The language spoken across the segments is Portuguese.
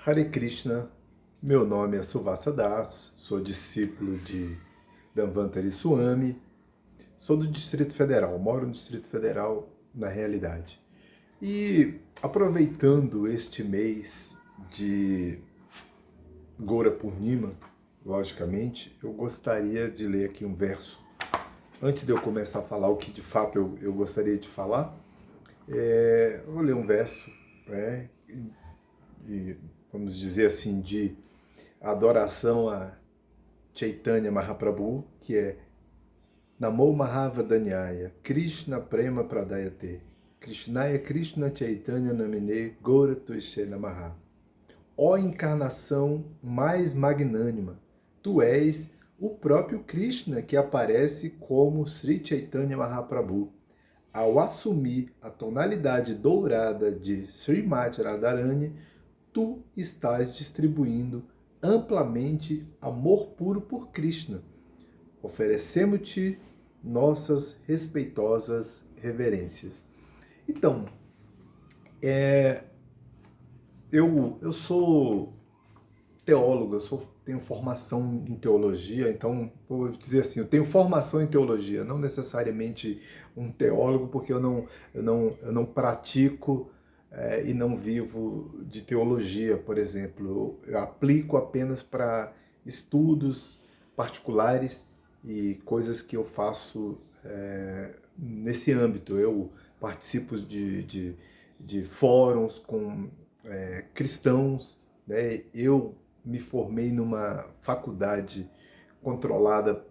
Hare Krishna, meu nome é Suvasa Das, sou discípulo de Dhanvantari Swami, sou do Distrito Federal, moro no Distrito Federal na realidade. E aproveitando este mês de Goura Purnima, logicamente, eu gostaria de ler aqui um verso. Antes de eu começar a falar o que de fato eu gostaria de falar, eu vou ler um verso, né, e, vamos dizer assim, de adoração a Chaitanya Mahaprabhu, que é Namo Mahavadanyaya, Krishna Prema Pradayate, Krishnaya Krishna Chaitanya Namine Gaura Tuishe Namaha. Ó encarnação mais magnânima, tu és o próprio Krishna que aparece como Sri Chaitanya Mahaprabhu. Ao assumir a tonalidade dourada de Srimati Radharani, tu estás distribuindo amplamente amor puro por Krishna. Oferecemos-te nossas respeitosas reverências. Então, eu sou teólogo, tenho formação em teologia, então vou dizer assim, eu tenho formação em teologia, não necessariamente um teólogo, porque eu não pratico e não vivo de teologia, por exemplo. Eu aplico apenas para estudos particulares e coisas que eu faço nesse âmbito. Eu participo de fóruns com cristãos, né? Eu me formei numa faculdade controlada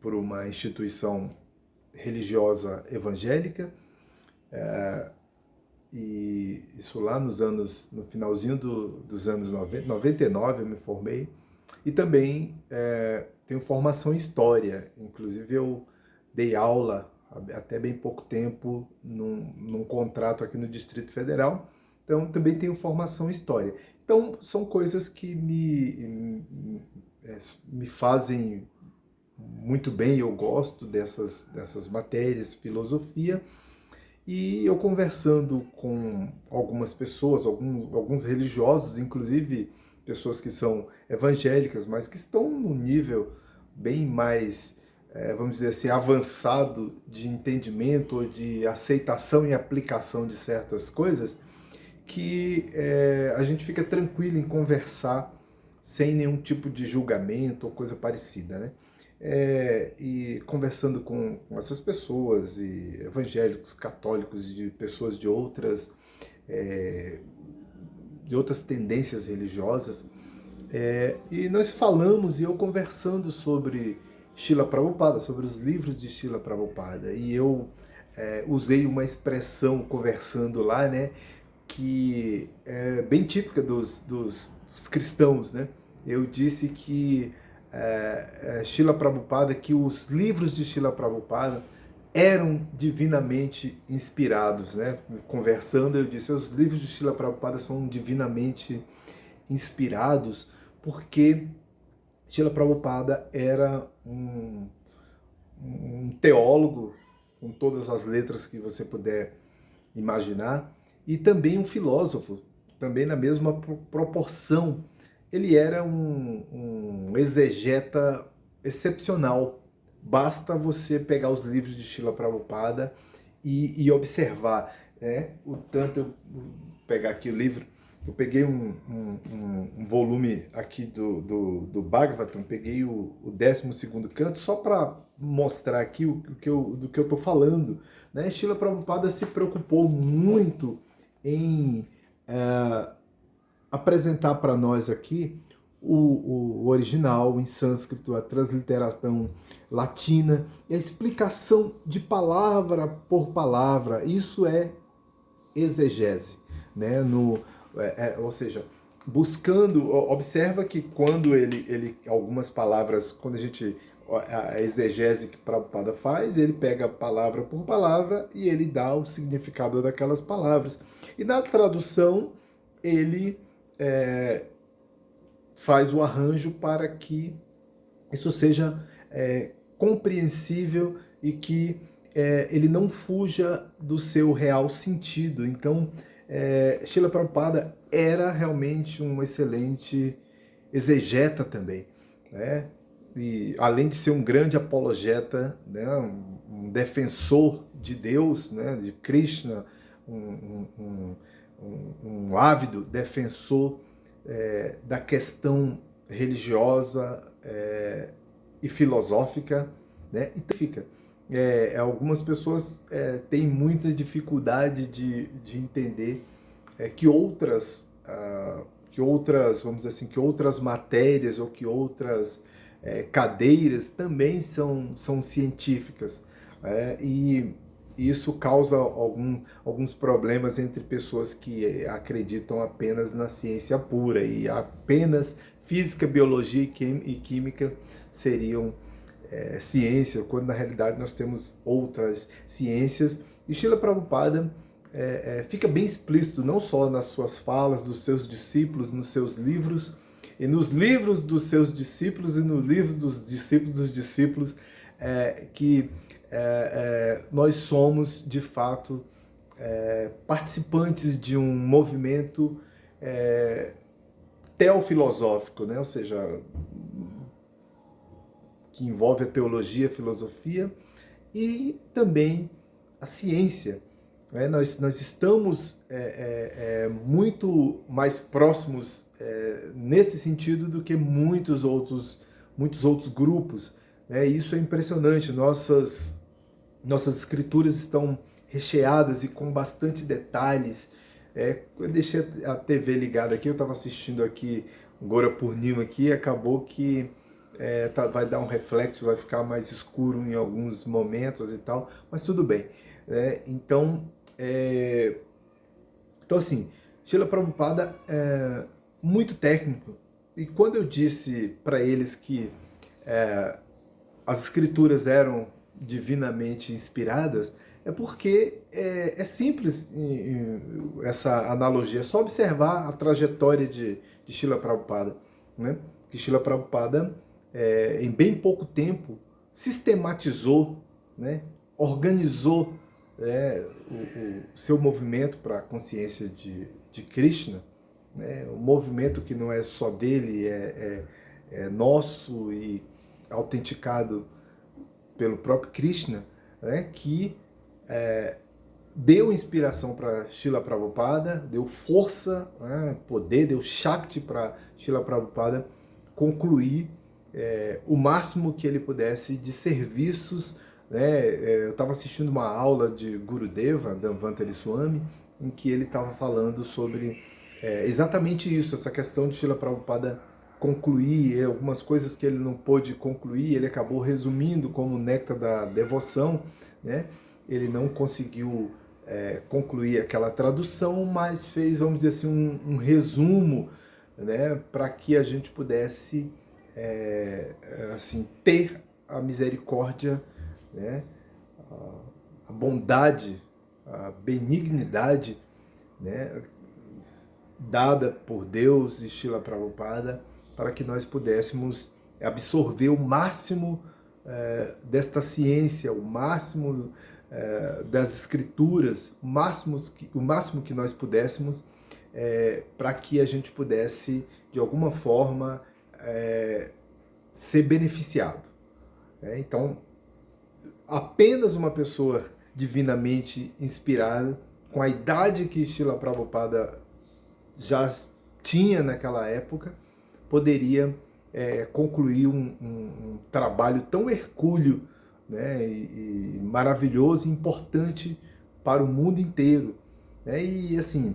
por uma instituição religiosa evangélica, e isso lá no finalzinho dos anos 90, 99 eu me formei, e também tenho formação em História, inclusive eu dei aula até bem pouco tempo num contrato aqui no Distrito Federal, então também tenho formação em História. Então são coisas que me fazem muito bem, eu gosto dessas matérias, filosofia, e eu conversando com algumas pessoas, alguns religiosos, inclusive pessoas que são evangélicas, mas que estão num nível bem mais, vamos dizer assim, avançado de entendimento ou de aceitação e aplicação de certas coisas, que a gente fica tranquilo em conversar sem nenhum tipo de julgamento ou coisa parecida, né? E conversando com essas pessoas, e evangélicos, católicos, de pessoas de outras tendências religiosas, e nós falamos, e eu conversando sobre Srila Prabhupada, sobre os livros de Srila Prabhupada, e eu usei uma expressão conversando lá, né, que é bem típica dos cristãos, né? Eu disse que Srila Prabhupada, que os livros de Srila Prabhupada eram divinamente inspirados, né? Conversando, eu disse, os livros de Srila Prabhupada são divinamente inspirados porque Srila Prabhupada era um teólogo com todas as letras que você puder imaginar, e também um filósofo, também na mesma proporção. Ele era um exegeta excepcional. Basta você pegar os livros de Srila Prabhupada e observar. O tanto, eu vou pegar aqui o livro, eu peguei um volume aqui do Bhagavatam, peguei o 12º canto, só para mostrar aqui do que eu estou falando. Né? Srila Prabhupada se preocupou muito em apresentar para nós aqui o original em sânscrito, a transliteração latina e a explicação de palavra por palavra. Isso é exegese, né? Ou seja, buscando, observa que quando algumas palavras, quando a exegese que Prabhupada faz, ele pega palavra por palavra e ele dá o significado daquelas palavras. E na tradução, ele faz o arranjo para que isso seja compreensível e que ele não fuja do seu real sentido. Então, Srila Prabhupada era realmente um excelente exegeta também, né? E além de ser um grande apologeta, né, um defensor de Deus, né, de Krishna, um ávido defensor da questão religiosa e filosófica, né? E fica. Algumas pessoas têm muita dificuldade de entender que outras, vamos dizer assim, que outras matérias ou que outras cadeiras também são científicas. E isso causa alguns problemas entre pessoas que acreditam apenas na ciência pura e apenas física, biologia e química seriam ciência, quando na realidade nós temos outras ciências. E Srila Prabhupada fica bem explícito, não só nas suas falas, dos seus discípulos, nos seus livros, e nos livros dos seus discípulos e no livro dos discípulos, que nós somos, de fato, participantes de um movimento teofilosófico, né? Ou seja, que envolve a teologia, a filosofia e também a ciência. Nós estamos muito mais próximos nesse sentido do que muitos outros grupos. Isso é impressionante. Nossas escrituras estão recheadas e com bastante detalhes. Eu deixei a TV ligada aqui, eu estava assistindo aqui o Gora Purnima aqui, e acabou que vai dar um reflexo, vai ficar mais escuro em alguns momentos e tal, mas tudo bem. Então assim, Srila Prabhupada é muito técnico, e quando eu disse para eles que as escrituras eram divinamente inspiradas, é porque é simples essa analogia, é só observar a trajetória de Srila Prabhupada, né? Que Srila Prabhupada, em bem pouco tempo, sistematizou, né? Organizou o seu movimento para a consciência de Krishna, né? Um movimento que não é só dele, é nosso e autenticado pelo próprio Krishna, né? Que deu inspiração para Srila Prabhupada, deu força, né? Poder, deu Shakti para Srila Prabhupada concluir o máximo que ele pudesse de serviços. Eu estava assistindo uma aula de Gurudeva, Dhamvantari Swami, em que ele estava falando sobre exatamente isso, essa questão de Srila Prabhupada concluir algumas coisas que ele não pôde concluir, ele acabou resumindo como o néctar da devoção, né? Ele não conseguiu concluir aquela tradução, mas fez, vamos dizer assim, um resumo, né? Para que a gente pudesse assim, ter a misericórdia, né? A bondade, a benignidade, né? Dada por Deus e Srila Prabhupada, para que nós pudéssemos absorver o máximo desta ciência, o máximo das escrituras, o máximo que nós pudéssemos, para que a gente pudesse, de alguma forma, ser beneficiado. Então, apenas uma pessoa divinamente inspirada, com a idade que Srila Prabhupada já tinha naquela época, poderia concluir um trabalho tão hercúleo, né, e maravilhoso e importante para o mundo inteiro. E assim,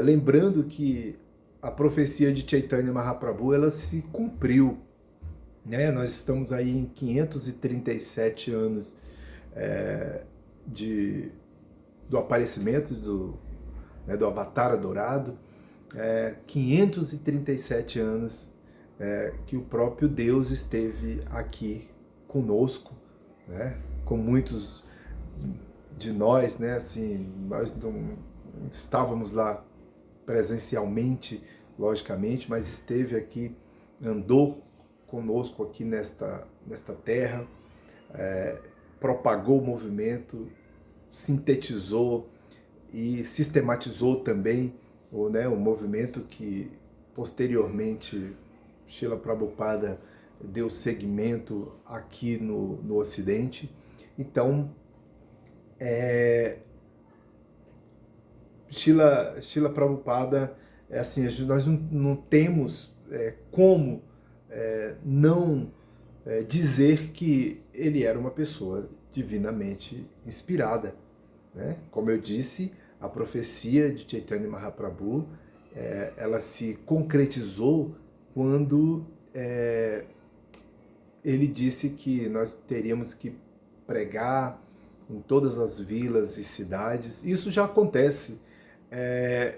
lembrando que a profecia de Chaitanya Mahaprabhu, ela se cumpriu. Nós estamos aí em 537 anos do aparecimento do Avatar Dourado, 537 anos que o próprio Deus esteve aqui conosco, né? Com muitos de nós, né? Assim, nós não estávamos lá presencialmente, logicamente, mas esteve aqui, andou conosco aqui nesta terra, propagou o movimento, sintetizou e sistematizou também o movimento que posteriormente Srila Prabhupada deu seguimento aqui no Ocidente. Então, Srila Prabhupada, assim, nós não temos como não dizer que ele era uma pessoa divinamente inspirada, né? Como eu disse, a profecia de Chaitanya Mahaprabhu, ela se concretizou quando ele disse que nós teríamos que pregar em todas as vilas e cidades. Isso já acontece.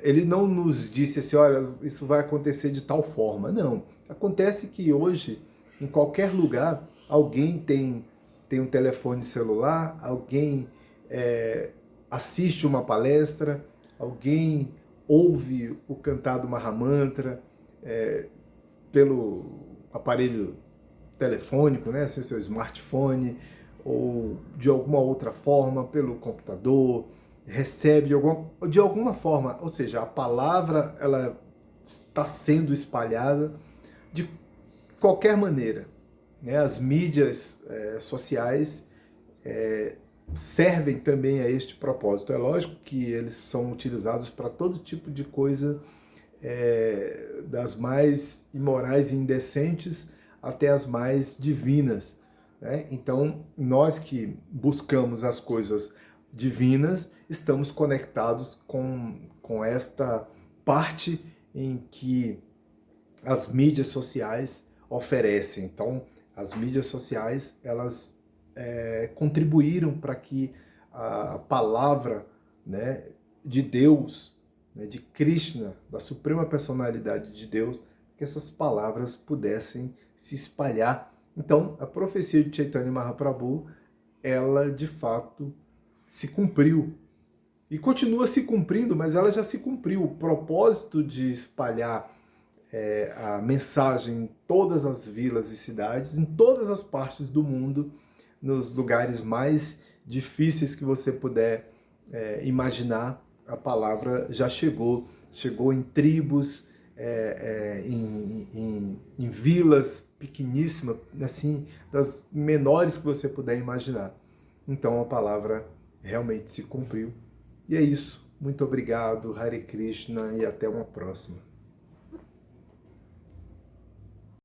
Ele não nos disse assim, olha, isso vai acontecer de tal forma. Não. Acontece que hoje, em qualquer lugar, alguém tem um telefone celular, alguém assiste uma palestra, alguém ouve o cantado Mahamantra pelo aparelho telefônico, né, seu smartphone, ou de alguma outra forma, pelo computador, recebe de alguma forma, ou seja, a palavra ela está sendo espalhada de qualquer maneira, né? As mídias sociais servem também a este propósito. É lógico que eles são utilizados para todo tipo de coisa, das mais imorais e indecentes até as mais divinas, né? Então, nós que buscamos as coisas divinas, estamos conectados com esta parte em que as mídias sociais oferecem. Então, as mídias sociais, elas contribuíram para que a palavra, né, de Deus, né, de Krishna, da Suprema Personalidade de Deus, que essas palavras pudessem se espalhar. Então, a profecia de Chaitanya Mahaprabhu, ela de fato se cumpriu. E continua se cumprindo, mas ela já se cumpriu. O propósito de espalhar a mensagem em todas as vilas e cidades, em todas as partes do mundo, nos lugares mais difíceis que você puder imaginar, a palavra já chegou. Chegou em tribos, em vilas pequeníssimas, assim, das menores que você puder imaginar. Então a palavra realmente se cumpriu. E é isso. Muito obrigado, Hare Krishna, e até uma próxima.